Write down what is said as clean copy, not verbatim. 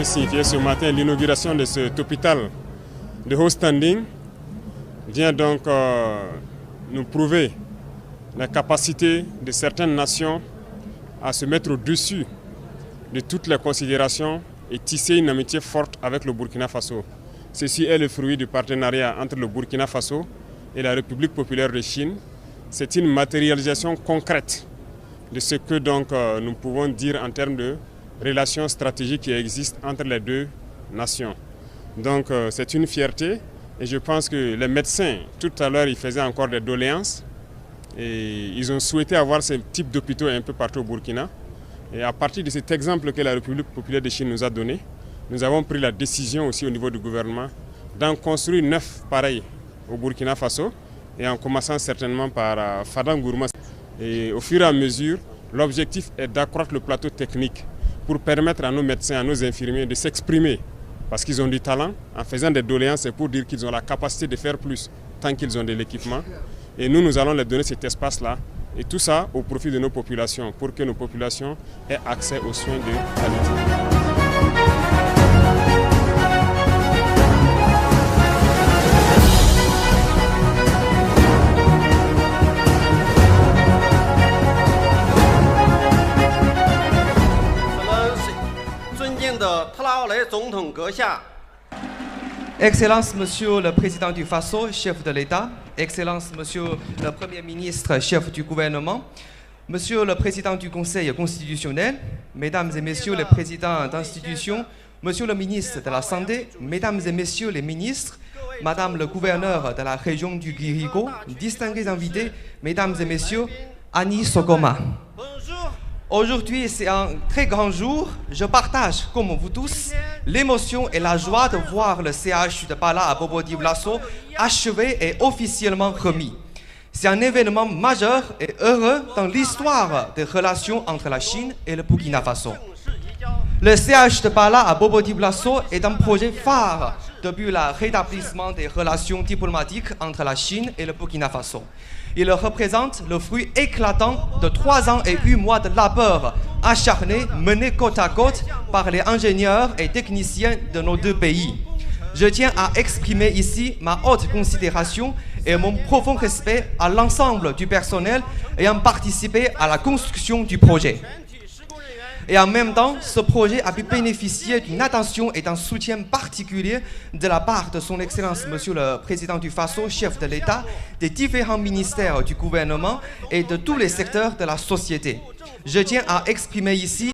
venu signifier ce matin l'inauguration de cet hôpital de haut standing vient donc nous prouver la capacité de certaines nations à se mettre au-dessus de toutes les considérations et tisser une amitié forte avec le Burkina Faso. Ceci est le fruit du partenariat entre le Burkina Faso et la République populaire de Chine. C'est une matérialisation concrète de ce que donc, nous pouvons dire en termes de relations stratégiques qui existent entre les deux nations. Donc c'est une fierté et je pense que les médecins, tout à l'heure, ils faisaient encore des doléances et ils ont souhaité avoir ce type d'hôpitaux un peu partout au Burkina. Et à partir de cet exemple que la République populaire de Chine nous a donné, nous avons pris la décision aussi au niveau du gouvernement d'en construire 9 pareils au Burkina Faso et en commençant certainement par Fadangourma. Et au fur et à mesure, l'objectif est d'accroître le plateau technique pour permettre à nos médecins, à nos infirmiers de s'exprimer parce qu'ils ont du talent. En faisant des doléances, c'est pour dire qu'ils ont la capacité de faire plus tant qu'ils ont de l'équipement. Et nous allons leur donner cet espace-là. Et tout ça au profit de nos populations, pour que nos populations aient accès aux soins de qualité. Excellence, Monsieur le Président du Faso, chef de l'État, Excellence, Monsieur le Premier ministre, chef du gouvernement, Monsieur le Président du Conseil constitutionnel, Mesdames et Messieurs les présidents d'institutions, Monsieur le ministre de la Santé, Mesdames et Messieurs les ministres, Madame le gouverneur de la région du Guirigo, distingués invités, Mesdames et Messieurs, Annie Sogoma. Aujourd'hui, c'est un très grand jour. Je partage, comme vous tous, l'émotion et la joie de voir le CHU de Bala à Bobo-Dioulasso achevé et officiellement remis. C'est un événement majeur et heureux dans l'histoire des relations entre la Chine et le Burkina Faso. Le CHU de Bala à Bobo-Dioulasso est un projet phare depuis le rétablissement des relations diplomatiques entre la Chine et le Burkina Faso. Il représente le fruit éclatant de 3 ans et 8 mois de labeur acharné menés côte à côte par les ingénieurs et techniciens de nos deux pays. Je tiens à exprimer ici ma haute considération et mon profond respect à l'ensemble du personnel ayant participé à la construction du projet. Et en même temps, ce projet a pu bénéficier d'une attention et d'un soutien particulier de la part de son Excellence, Monsieur le Président du Faso, chef de l'État, des différents ministères du gouvernement et de tous les secteurs de la société. Je tiens à exprimer ici